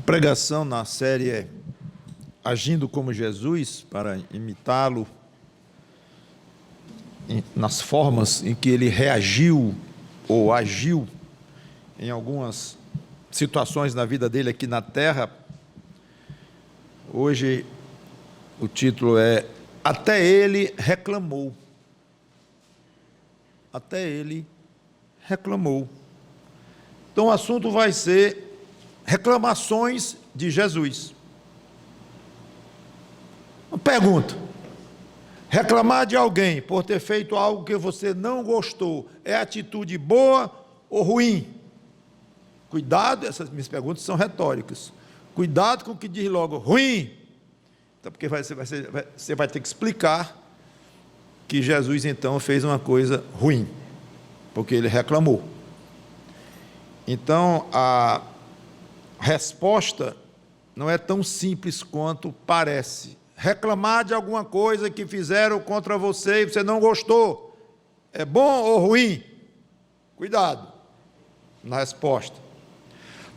pregação na série é Agindo como Jesus, para imitá-lo nas formas em que ele reagiu ou agiu em algumas situações na vida dele aqui na terra. Hoje o título é Até ele reclamou. Até ele reclamou. Então o assunto vai ser reclamações de Jesus. Uma pergunta: reclamar de alguém por ter feito algo que você não gostou é atitude boa ou ruim? Cuidado, essas minhas perguntas são retóricas. Cuidado com o que diz logo, ruim. Então, porque você vai ter que explicar que Jesus então fez uma coisa ruim, porque ele reclamou. Então, a resposta não é tão simples quanto parece. Reclamar de alguma coisa que fizeram contra você e você não gostou, é bom ou ruim? Cuidado na resposta.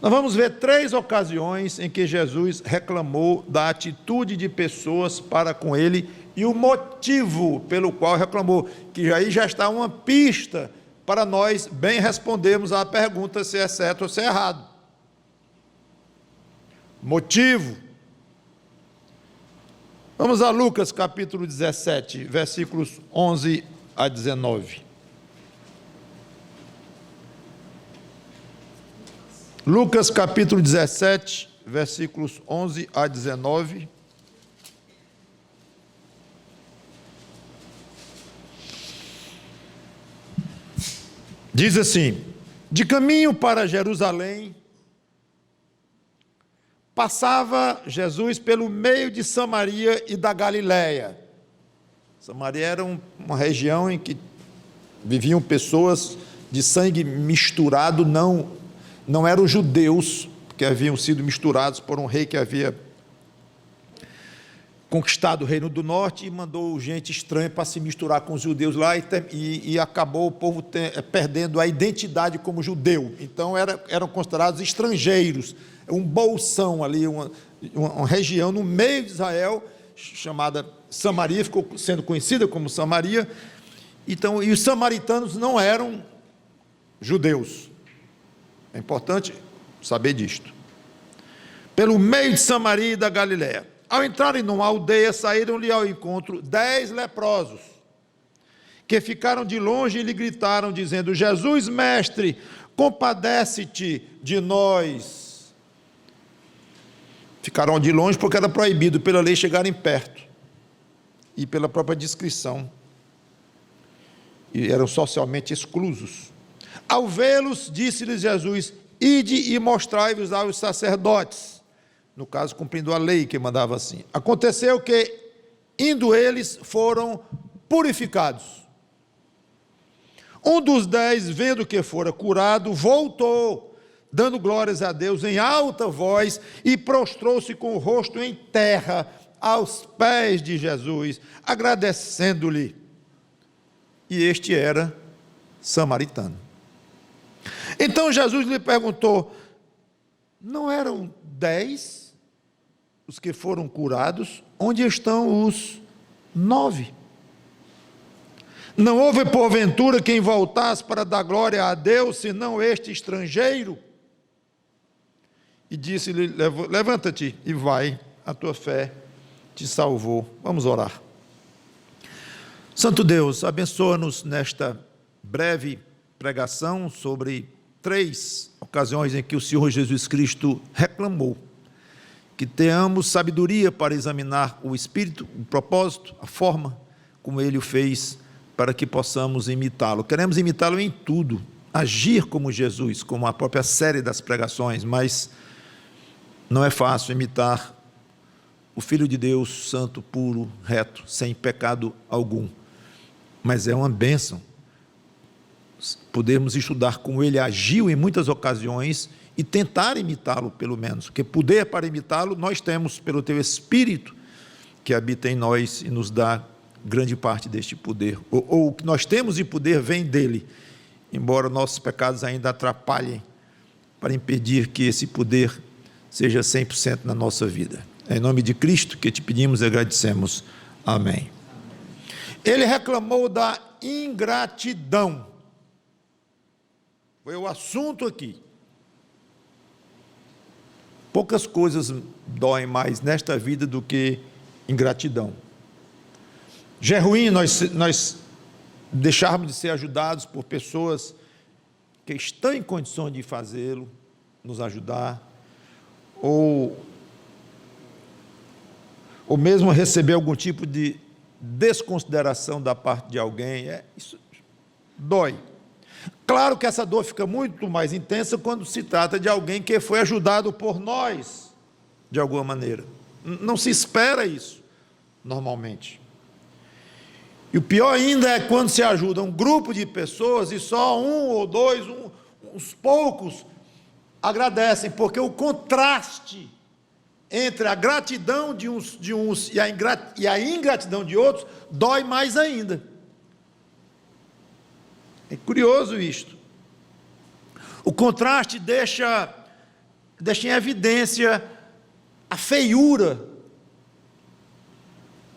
Nós vamos ver 3 ocasiões em que Jesus reclamou da atitude de pessoas para com ele e o motivo pelo qual reclamou, que aí já está uma pista para nós bem respondermos à pergunta se é certo ou se é errado. Motivo. Vamos a Lucas capítulo 17, versículos 11 a 19. Lucas capítulo 17, versículos 11 a 19. Diz assim: de caminho para Jerusalém, passava Jesus pelo meio de Samaria e da Galiléia. Samaria era uma região em que viviam pessoas de sangue misturado, não eram judeus, que haviam sido misturados por um rei que havia conquistado o reino do norte e mandou gente estranha para se misturar com os judeus lá e acabou o povo perdendo a identidade como judeu. Então eram considerados estrangeiros, um bolsão ali, uma região no meio de Israel, chamada Samaria, ficou sendo conhecida como Samaria. Então, e os samaritanos não eram judeus. É importante saber disto. Pelo meio de Samaria e da Galiléia. Ao entrarem numa aldeia, saíram-lhe ao encontro 10 leprosos, que ficaram de longe e lhe gritaram, dizendo: Jesus, mestre, compadece-te de nós. Ficaram de longe porque era proibido pela lei chegarem perto, e pela própria descrição, e eram socialmente exclusos. Ao vê-los, disse-lhes Jesus: ide e mostrai-vos aos sacerdotes. No caso, cumprindo a lei que mandava assim. Aconteceu que, indo eles, foram purificados. Um dos 10, vendo que fora curado, voltou, dando glórias a Deus em alta voz, e prostrou-se com o rosto em terra, aos pés de Jesus, agradecendo-lhe. E este era samaritano. Então Jesus lhe perguntou: não eram 10 os que foram curados? Onde estão os 9? Não houve porventura quem voltasse para dar glória a Deus, senão este estrangeiro? E disse-lhe: levanta-te e vai, a tua fé te salvou. Vamos orar. Santo Deus, abençoa-nos nesta breve pregação sobre 3 ocasiões em que o Senhor Jesus Cristo reclamou. Que tenhamos sabedoria para examinar o espírito, o propósito, a forma como ele o fez, para que possamos imitá-lo. Queremos imitá-lo em tudo, agir como Jesus, como a própria série das pregações, mas não é fácil imitar o Filho de Deus, santo, puro, reto, sem pecado algum. Mas é uma bênção podermos estudar como ele agiu em muitas ocasiões e tentar imitá-lo, pelo menos, porque poder para imitá-lo nós temos pelo teu Espírito que habita em nós e nos dá grande parte deste poder, ou o que nós temos de poder vem dele, embora nossos pecados ainda atrapalhem para impedir que esse poder seja 100% na nossa vida. É em nome de Cristo que te pedimos e agradecemos. Amém. Ele reclamou da ingratidão. Foi o assunto aqui. Poucas coisas doem mais nesta vida do que ingratidão. Já é ruim nós deixarmos de ser ajudados por pessoas que estão em condições de fazê-lo, nos ajudar, ou mesmo receber algum tipo de desconsideração da parte de alguém. Isso dói. Claro que essa dor fica muito mais intensa quando se trata de alguém que foi ajudado por nós, de alguma maneira. Não se espera isso, normalmente. E o pior ainda é quando se ajuda um grupo de pessoas e só um ou dois, uns poucos, agradecem, porque o contraste entre a gratidão de uns e a ingratidão de outros dói mais ainda. É curioso isto. O contraste deixa em evidência a feiura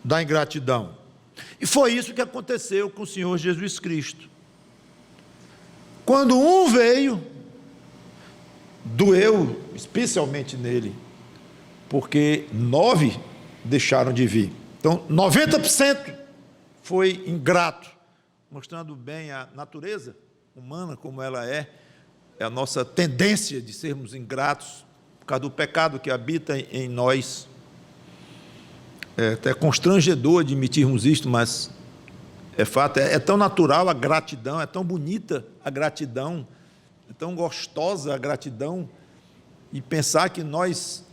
da ingratidão. E foi isso que aconteceu com o Senhor Jesus Cristo. Quando um veio, doeu especialmente nele, porque 9 deixaram de vir. Então, 90% foi ingrato, mostrando bem a natureza humana como ela é a nossa tendência de sermos ingratos, por causa do pecado que habita em nós. É até constrangedor admitirmos isto, mas é fato, é tão natural a gratidão, é tão bonita a gratidão, é tão gostosa a gratidão, e pensar que nós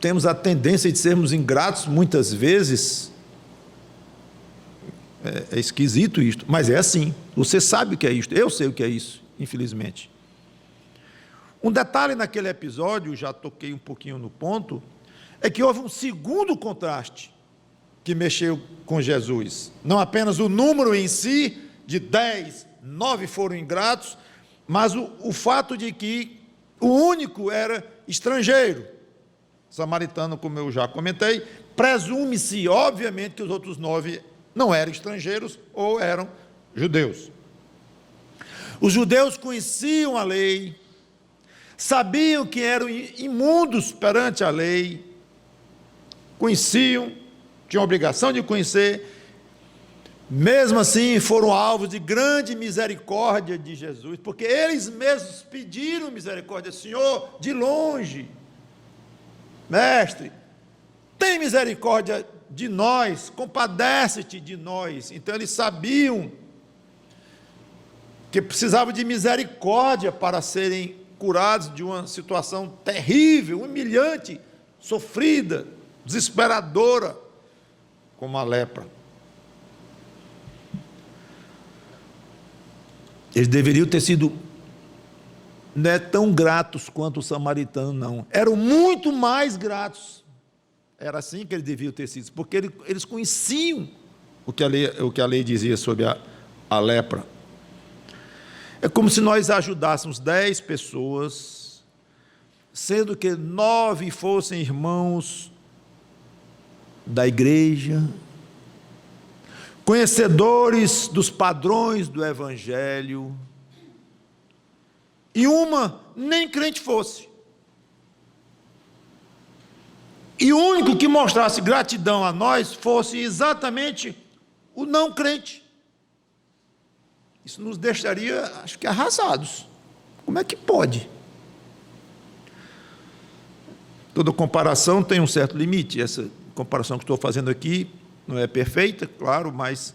temos a tendência de sermos ingratos muitas vezes, é esquisito isto, mas é assim. Você sabe o que é isto, eu sei o que é isso, infelizmente. Um detalhe naquele episódio, já toquei um pouquinho no ponto, é que houve um segundo contraste que mexeu com Jesus. Não apenas o número em si, de 10, 9 foram ingratos, mas o fato de que o único era estrangeiro, samaritano, como eu já comentei. Presume-se, obviamente, que os outros 9 não eram estrangeiros ou eram judeus. Os judeus conheciam a lei, sabiam que eram imundos perante a lei, conheciam, tinham a obrigação de conhecer, mesmo assim foram alvos de grande misericórdia de Jesus, porque eles mesmos pediram misericórdia. Senhor, de longe, mestre, tem misericórdia de nós, compadece-te de nós. Então eles sabiam que precisavam de misericórdia para serem curados de uma situação terrível, humilhante, sofrida, desesperadora, como a lepra. Eles deveriam ter sido não tão gratos quanto o samaritano, não. Eram muito mais gratos. Era assim que eles deviam ter sido, porque eles conheciam o que a lei dizia sobre a lepra. É como se nós ajudássemos 10 pessoas, sendo que 9 fossem irmãos da igreja, conhecedores dos padrões do Evangelho, e uma nem crente fosse. E o único que mostrasse gratidão a nós fosse exatamente o não crente. Isso nos deixaria, acho que, arrasados. Como é que pode? Toda comparação tem um certo limite. Essa comparação que estou fazendo aqui não é perfeita, claro, mas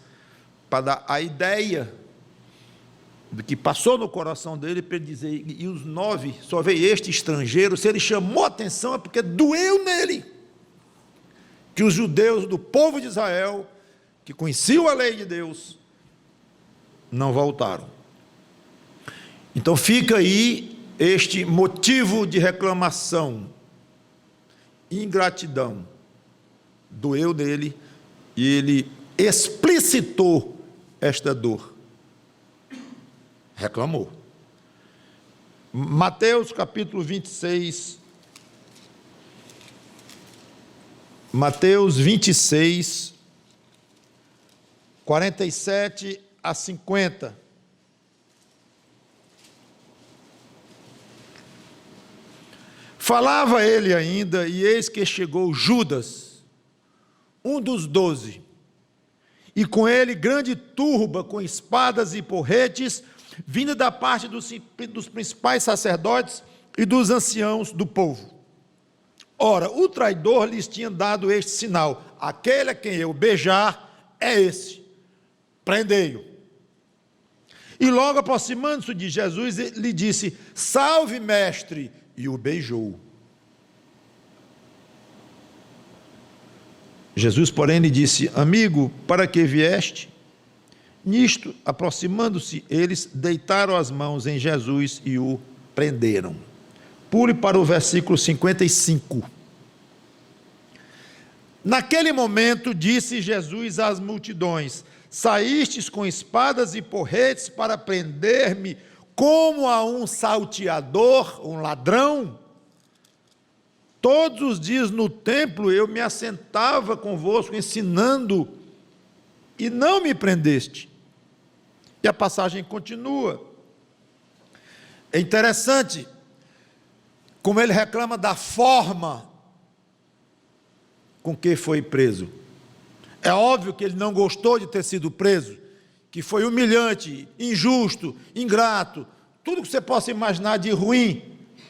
para dar a ideia do que passou no coração dele, para ele dizer, e os 9, só veio este estrangeiro. Se ele chamou a atenção, é porque doeu nele, que os judeus do povo de Israel, que conheciam a lei de Deus, não voltaram. Então fica aí este motivo de reclamação, ingratidão, doeu nele, e ele explicitou esta dor, reclamou. Mateus capítulo 26, Mateus 26, 47 a 50. Falava ele ainda, e eis que chegou Judas, um dos 12, e com ele grande turba com espadas e porretes, vinda da parte dos principais sacerdotes e dos anciãos do povo. Ora, o traidor lhes tinha dado este sinal: aquele a quem eu beijar é esse, prendei-o. E logo aproximando-se de Jesus, lhe disse: salve, mestre, e o beijou. Jesus, porém, lhe disse: amigo, para que vieste? Nisto, aproximando-se, eles deitaram as mãos em Jesus e o prenderam. Pule para o versículo 55. Naquele momento, disse Jesus às multidões: saístes com espadas e porretes para prender-me como a um salteador, um ladrão? Todos os dias no templo eu me assentava convosco ensinando, e não me prendeste. E a passagem continua. É interessante como ele reclama da forma com que foi preso. É óbvio que ele não gostou de ter sido preso, que foi humilhante, injusto, ingrato, tudo que você possa imaginar de ruim,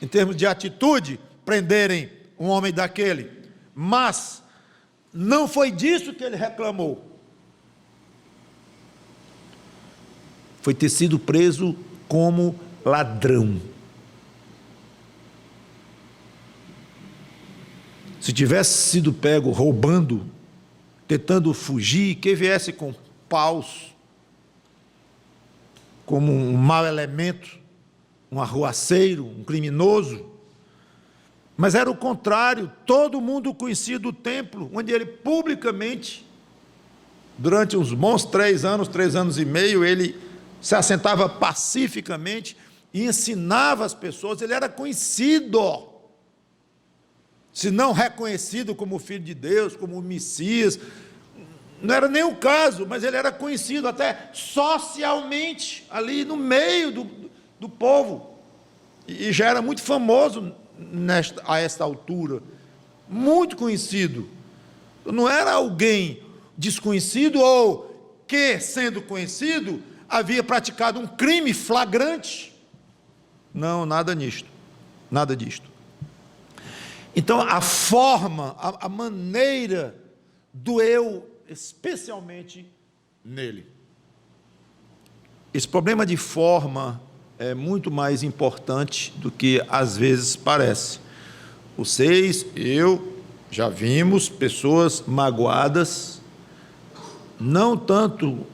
em termos de atitude, prenderem um homem daquele. Mas não foi disso que ele reclamou. Foi ter sido preso como ladrão. Se tivesse sido pego roubando, tentando fugir, que viesse com paus, como um mau elemento, um arruaceiro, um criminoso. Mas era o contrário, todo mundo conhecia do templo, onde ele publicamente, durante uns bons 3 anos e meio, ele se assentava pacificamente e ensinava as pessoas. Ele era conhecido, se não reconhecido como Filho de Deus, como o Messias, não era nem o caso, mas ele era conhecido até socialmente, ali no meio do povo, e já era muito famoso a esta altura, muito conhecido. Não era alguém desconhecido ou que, sendo conhecido, havia praticado um crime flagrante. Não, nada nisto, nada disto. Então, a forma, a maneira doeu especialmente nele. Esse problema de forma é muito mais importante do que às vezes parece. Vocês, eu, já vimos pessoas magoadas, não tanto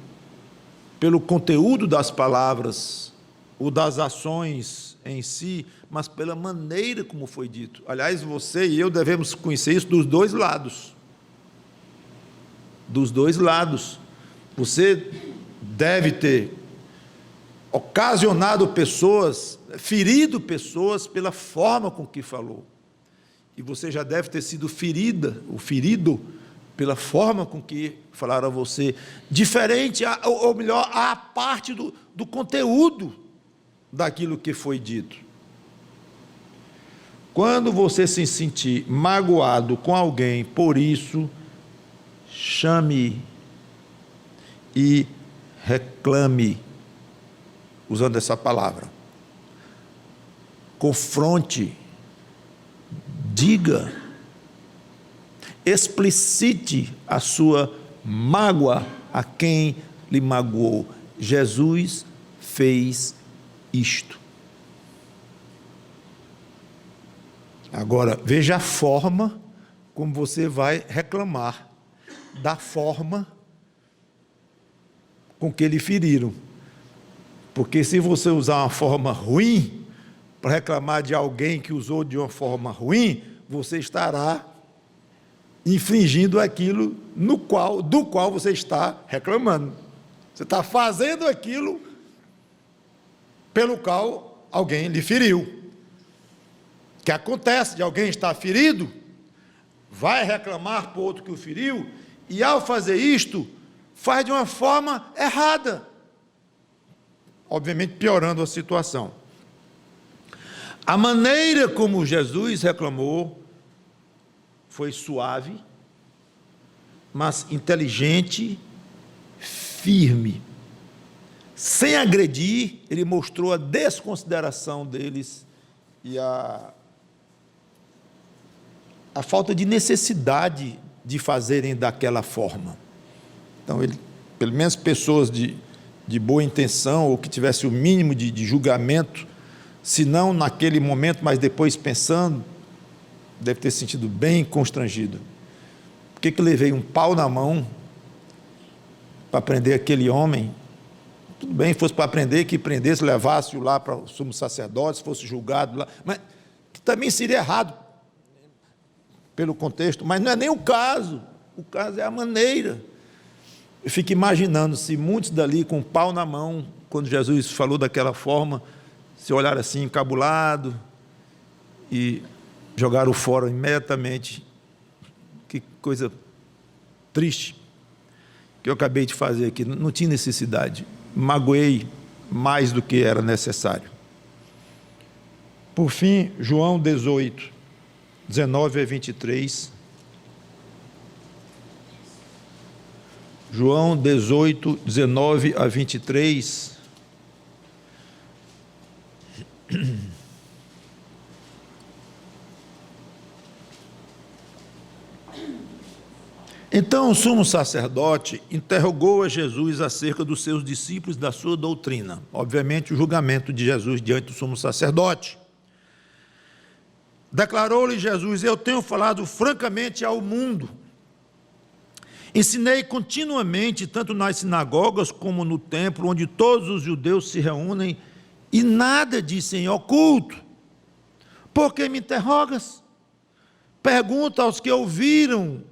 pelo conteúdo das palavras ou das ações em si, mas pela maneira como foi dito. Aliás, você e eu devemos conhecer isso dos dois lados. Dos dois lados. Você deve ter ocasionado pessoas, ferido pessoas pela forma com que falou. E você já deve ter sido ferida, ou ferido, pela forma com que falaram a você. Diferente, ou melhor, a parte do conteúdo daquilo que foi dito. Quando você se sentir magoado com alguém por isso, chame e reclame, usando essa palavra. Confronte, diga, explicite a sua mágoa a quem lhe magoou. Jesus fez isto. Agora, veja a forma como você vai reclamar da forma com que lhe feriram. Porque se você usar uma forma ruim para reclamar de alguém que usou de uma forma ruim, você estará infringindo aquilo do qual você está reclamando. Você está fazendo aquilo pelo qual alguém lhe feriu. O que acontece de alguém estar ferido, vai reclamar para o outro que o feriu, e ao fazer isto, faz de uma forma errada, obviamente piorando a situação. A maneira como Jesus reclamou foi suave, mas inteligente, firme. Sem agredir, ele mostrou a desconsideração deles e a falta de necessidade de fazerem daquela forma. Então, ele, pelo menos pessoas de boa intenção, ou que tivesse o mínimo de julgamento, se não naquele momento, mas depois pensando, deve ter se sentido bem constrangido. Por que levei um pau na mão para prender aquele homem? Tudo bem, fosse para prender, que prendesse, levasse-o lá para o sumo sacerdote, se fosse julgado lá, mas que também seria errado, pelo contexto, mas não é nem o caso é a maneira. Eu fico imaginando se muitos dali com um pau na mão, quando Jesus falou daquela forma, se olharam assim encabulado e jogaram fora imediatamente. Que coisa triste que eu acabei de fazer aqui, não tinha necessidade, magoei mais do que era necessário. Por fim, João 18, 19 a 23. João 18, 19 a 23. Então o sumo sacerdote interrogou a Jesus acerca dos seus discípulos e da sua doutrina. Obviamente, o julgamento de Jesus diante do sumo sacerdote. Declarou-lhe Jesus: eu tenho falado francamente ao mundo. Ensinei continuamente, tanto nas sinagogas como no templo, onde todos os judeus se reúnem, e nada disse em oculto. Por que me interrogas? Pergunta aos que ouviram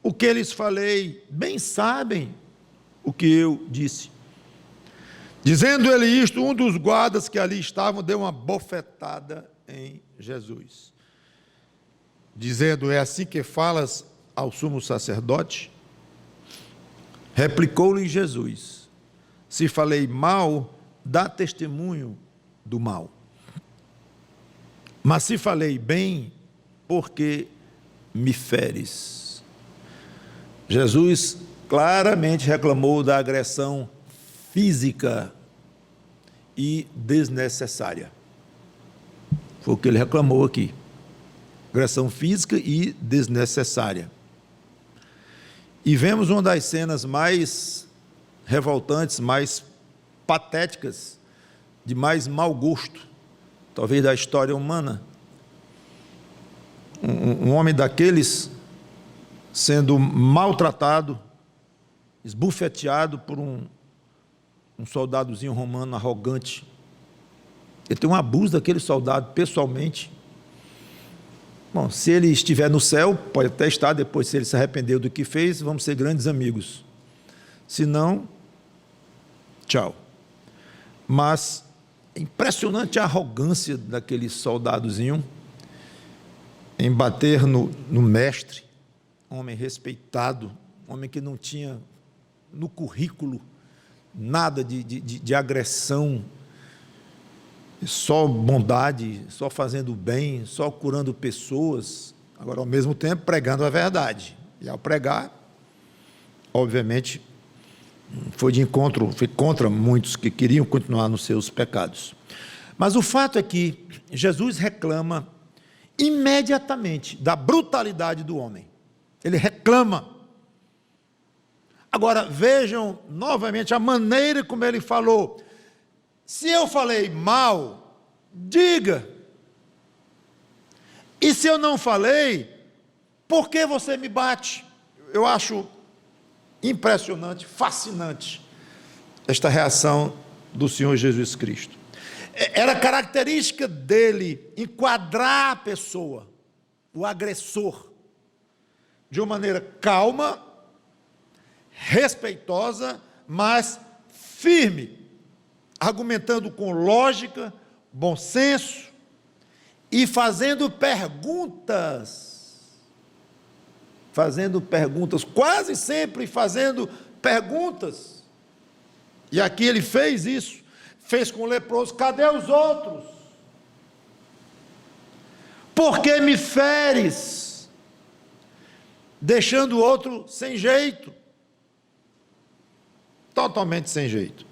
o que lhes falei, bem sabem o que eu disse. Dizendo ele isto, um dos guardas que ali estavam deu uma bofetada em Jesus, dizendo: é assim que falas ao sumo sacerdote? Replicou-lhe Jesus: se falei mal, dá testemunho do mal. Mas se falei bem, por que me feres? Jesus claramente reclamou da agressão física e desnecessária. Foi o que ele reclamou aqui. Agressão física e desnecessária. E vemos uma das cenas mais revoltantes, mais patéticas, de mais mau gosto, talvez da história humana. Um homem daqueles sendo maltratado, esbufeteado por um soldadozinho romano arrogante. Ele tem um abuso daquele soldado pessoalmente. Bom, se ele estiver no céu, pode até estar, depois, se ele se arrependeu do que fez, vamos ser grandes amigos. Se não, tchau. Mas é impressionante a arrogância daquele soldadozinho em bater no mestre, homem respeitado, homem que não tinha no currículo nada de agressão, só bondade, só fazendo bem, só curando pessoas, agora ao mesmo tempo pregando a verdade. E ao pregar, obviamente, foi contra muitos que queriam continuar nos seus pecados. Mas o fato é que Jesus reclama imediatamente da brutalidade do homem. Ele reclama. Agora, vejam novamente a maneira como ele falou. Se eu falei mal, diga. E se eu não falei, por que você me bate? Eu acho impressionante, fascinante, esta reação do Senhor Jesus Cristo. Era característica dele enquadrar a pessoa, o agressor, de uma maneira calma, respeitosa, mas firme, argumentando com lógica, bom senso e fazendo perguntas fazendo perguntas, quase sempre fazendo perguntas. E aqui ele fez isso, fez com o leproso: cadê os outros? Por que me feres? Deixando o outro sem jeito. Totalmente sem jeito.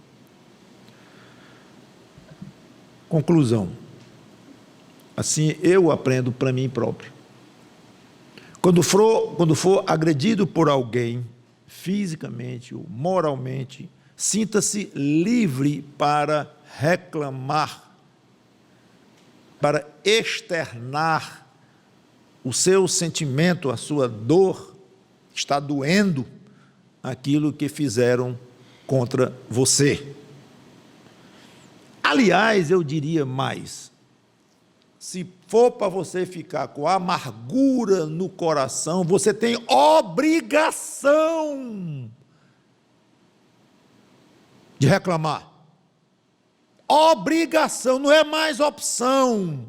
Conclusão. Assim eu aprendo para mim próprio. Quando for agredido por alguém, fisicamente ou moralmente, sinta-se livre para reclamar, para externar o seu sentimento, a sua dor. Está doendo aquilo que fizeram contra você. Aliás, eu diria mais: se for para você ficar com amargura no coração, você tem obrigação de reclamar. Obrigação, não é mais opção.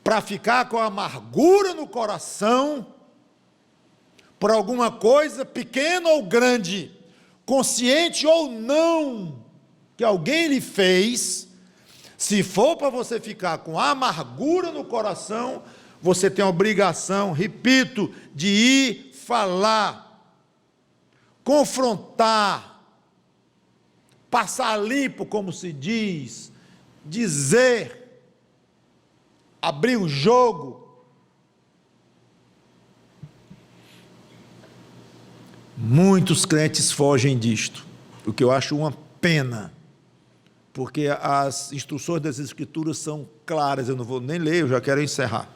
Para ficar com amargura no coração, por alguma coisa, pequena ou grande, consciente ou não, que alguém lhe fez, se for para você ficar com amargura no coração, você tem a obrigação, repito, de ir falar, confrontar, passar limpo, como se diz, dizer, abrir o jogo. Muitos crentes fogem disto, o que eu acho uma pena, porque as instruções das Escrituras são claras. Eu não vou nem ler, eu já quero encerrar.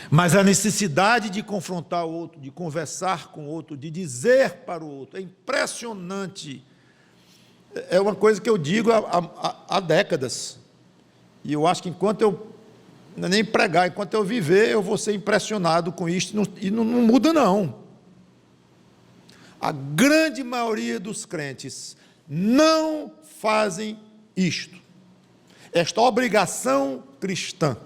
Mas a necessidade de confrontar o outro, de conversar com o outro, de dizer para o outro, é impressionante. É uma coisa que eu digo há décadas, e eu acho que enquanto eu, nem pregar, enquanto eu viver, eu vou ser impressionado com isso, e não muda não. A grande maioria dos crentes não fazem isto, esta obrigação cristã.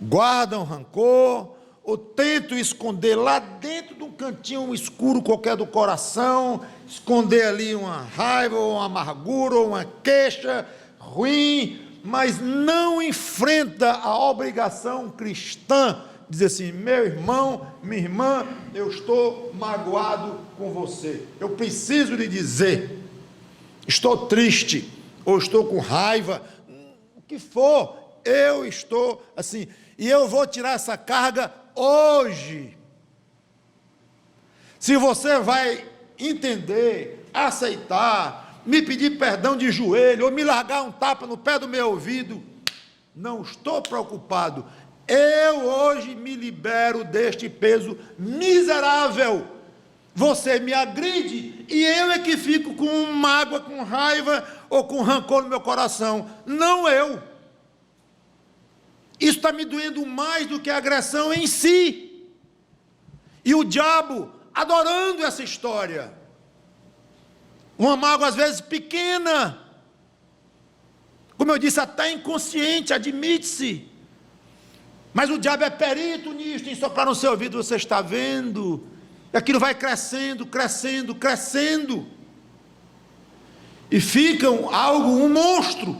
Guardam rancor, ou tentam esconder lá dentro de um cantinho escuro qualquer do coração, esconder ali uma raiva, ou uma amargura, ou uma queixa ruim, mas não enfrenta a obrigação cristã. Diz assim: meu irmão, minha irmã, eu estou magoado com você, eu preciso lhe dizer, estou triste, ou estou com raiva, o que for, eu estou assim, e eu vou tirar essa carga hoje. Se você vai entender, aceitar, me pedir perdão de joelho, ou me largar um tapa no pé do meu ouvido, não estou preocupado. Eu hoje me libero deste peso miserável. Você me agride e eu é que fico com mágoa, com raiva ou com rancor no meu coração. Não eu. Isso está me doendo mais do que a agressão em si. E o diabo adorando essa história. Uma mágoa às vezes pequena. Como eu disse, até inconsciente, admite-se. Mas o diabo é perito nisso, em soprar no seu ouvido, você está vendo? E aquilo vai crescendo, crescendo, crescendo. E fica algo, um monstro,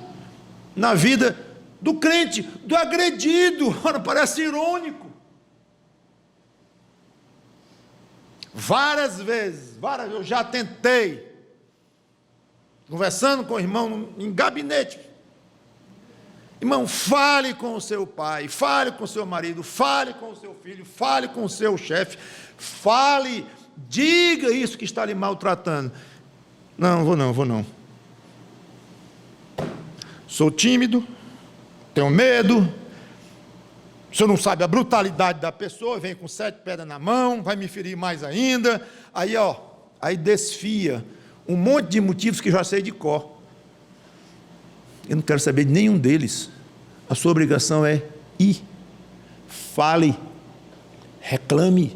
na vida do crente, do agredido. Ora, parece irônico. Várias vezes, eu já tentei, conversando com o irmão em gabinete: irmão, fale com o seu pai, fale com o seu marido, fale com o seu filho, fale com o seu chefe, fale, diga isso que está lhe maltratando. Não, vou não. Sou tímido, tenho medo, o senhor não sabe a brutalidade da pessoa, vem com 7 pedras na mão, vai me ferir mais ainda. Aí desfia um monte de motivos que já sei de cor. Eu não quero saber de nenhum deles. A sua obrigação é ir, fale, reclame,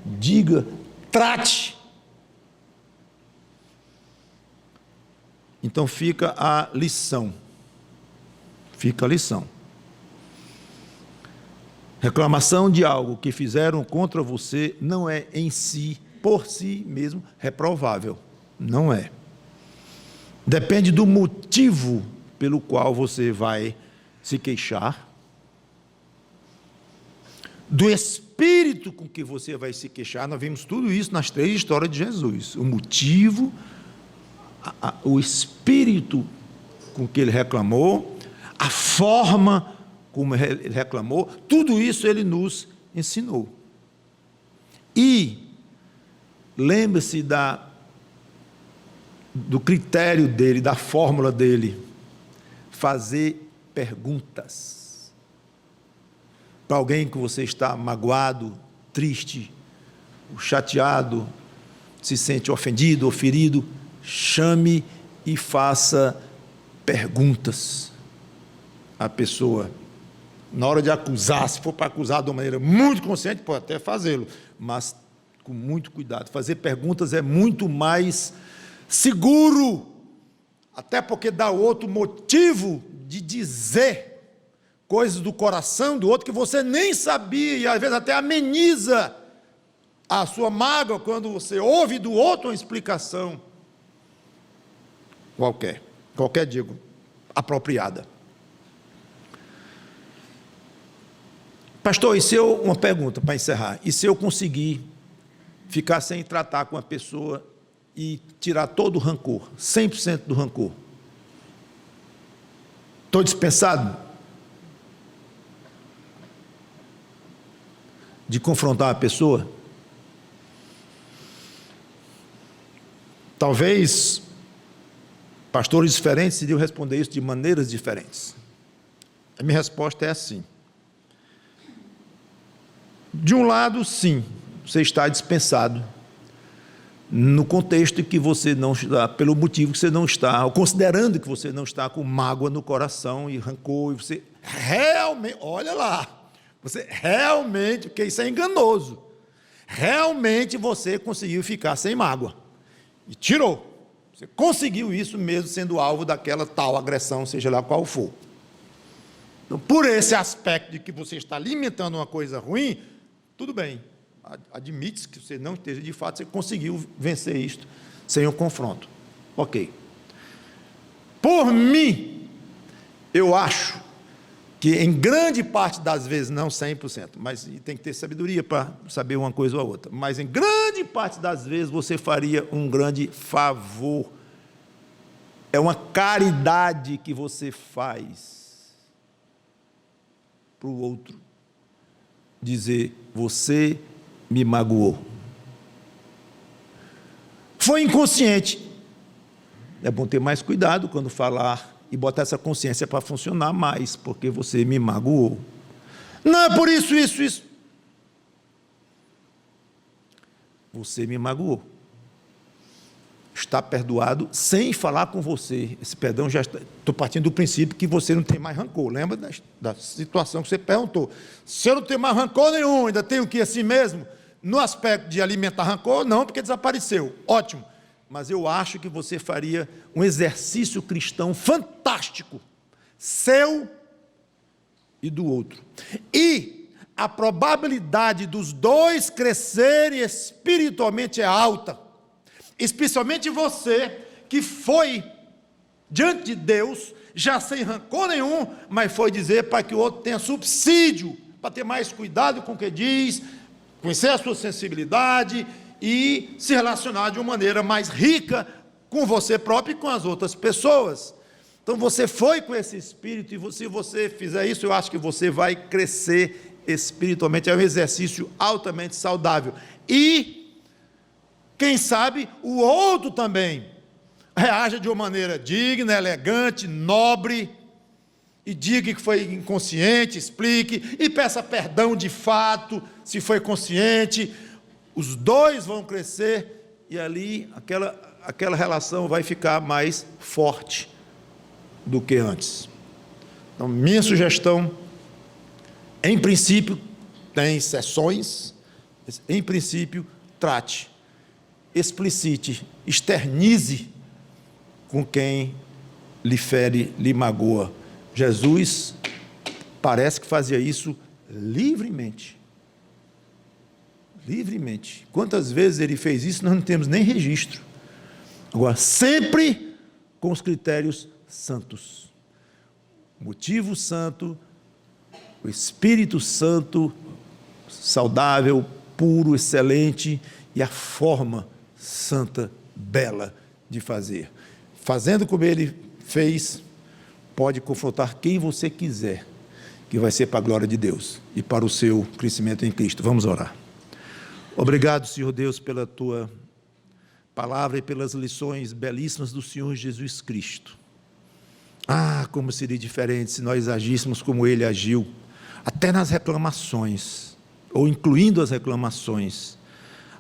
diga, trate. Então fica a lição. Reclamação de algo que fizeram contra você não é em si, por si mesmo, reprovável. Não é. Depende do motivo pelo qual você vai se queixar, do espírito com que você vai se queixar. Nós vimos tudo isso nas 3 histórias de Jesus. O motivo, o espírito com que ele reclamou, a forma como ele reclamou, tudo isso ele nos ensinou. E lembre-se do critério dele, da fórmula dele: fazer perguntas. Para alguém que você está magoado, triste, chateado, se sente ofendido ou ferido, chame e faça perguntas à pessoa. Na hora de acusar, se for para acusar de uma maneira muito consciente, pode até fazê-lo, mas com muito cuidado. Fazer perguntas é muito mais seguro, até porque dá outro motivo de dizer coisas do coração do outro que você nem sabia, e às vezes até ameniza a sua mágoa quando você ouve do outro uma explicação qualquer digo, apropriada. Pastor, uma pergunta para encerrar: e se eu conseguir ficar sem tratar com a pessoa e tirar todo o rancor, 100% do rancor? Estou dispensado de confrontar a pessoa? Talvez pastores diferentes iriam responder isso de maneiras diferentes. A minha resposta é assim: de um lado, sim, você está dispensado, no contexto que você não está, pelo motivo que você não está, ou considerando que você não está com mágoa no coração e rancor, e você realmente, olha lá, você realmente, porque isso é enganoso, realmente você conseguiu ficar sem mágoa, e tirou, você conseguiu isso mesmo sendo alvo daquela tal agressão, seja lá qual for. Então, por esse aspecto de que você está alimentando uma coisa ruim, tudo bem, admite-se que você não esteja, de fato, você conseguiu vencer isto sem um confronto. Ok. Por mim, eu acho que em grande parte das vezes, não 100%, mas tem que ter sabedoria para saber uma coisa ou a outra, mas em grande parte das vezes você faria um grande favor. É uma caridade que você faz para o outro. Dizer: você me magoou. Foi inconsciente. É bom ter mais cuidado quando falar e botar essa consciência para funcionar mais, porque você me magoou. Não é por isso. Você me magoou. Está perdoado sem falar com você. Esse perdão já está. Estou partindo do princípio que você não tem mais rancor. Lembra da situação que você perguntou? Se eu não tenho mais rancor nenhum, ainda tenho que ir assim mesmo? No aspecto de alimentar rancor, não, porque desapareceu. Ótimo. Mas eu acho que você faria um exercício cristão fantástico, seu e do outro. E a probabilidade dos dois crescerem espiritualmente é alta. Especialmente você, que foi diante de Deus, já sem rancor nenhum, mas foi dizer para que o outro tenha subsídio, para ter mais cuidado com o que diz, conhecer a sua sensibilidade e se relacionar de uma maneira mais rica com você próprio e com as outras pessoas. Então você foi com esse espírito, e se você fizer isso, eu acho que você vai crescer espiritualmente. É um exercício altamente saudável. E quem sabe o outro também reaja de uma maneira digna, elegante, nobre, e diga que foi inconsciente, explique, e peça perdão de fato, se foi consciente. Os dois vão crescer, e ali aquela relação vai ficar mais forte do que antes. Então, minha sugestão, em princípio, tem exceções, em princípio, trate, explicite, externize com quem lhe fere, lhe magoa. Jesus parece que fazia isso livremente. Livremente. Quantas vezes ele fez isso, nós não temos nem registro. Agora, sempre com os critérios santos. Motivo santo, o Espírito Santo, saudável, puro, excelente, e a forma santa, bela de fazer. Fazendo como ele fez, pode confrontar quem você quiser, que vai ser para a glória de Deus e para o seu crescimento em Cristo. Vamos orar. Obrigado, Senhor Deus, pela tua palavra e pelas lições belíssimas do Senhor Jesus Cristo. Ah, como seria diferente se nós agíssemos como ele agiu, até nas reclamações, ou incluindo as reclamações.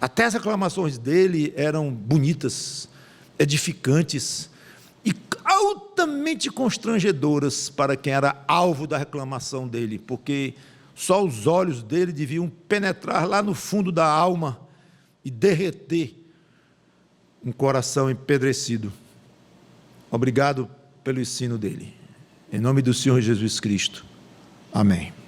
Até as reclamações dele eram bonitas, edificantes e altamente constrangedoras para quem era alvo da reclamação dele, porque só os olhos dele deviam penetrar lá no fundo da alma e derreter um coração empedrecido. Obrigado pelo ensino dele. Em nome do Senhor Jesus Cristo. Amém.